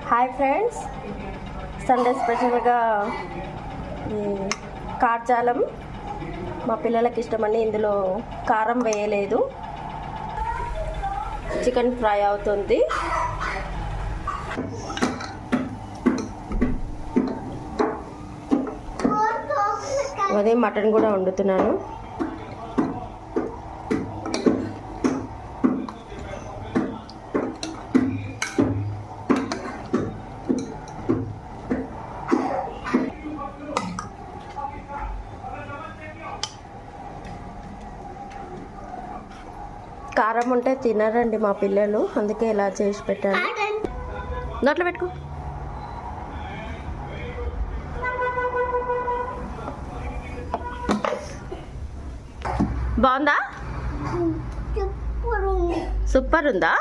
Hi friends, Sunday స్పెషల్గా కార్జాలం మా పిల్లలకి ఇష్టమని ఇందులో కారం వేయలేదు. చికెన్ ఫ్రై అవుతుంది. అదే మటన్ కూడా వండుతున్నాను. కారం ఉంటే తినరండి మా పిల్లలు, అందుకే ఇలా చేసి పెట్టాను. నోట్లో పెట్టుకో. బాగుందా? సూపర్ ఉందా?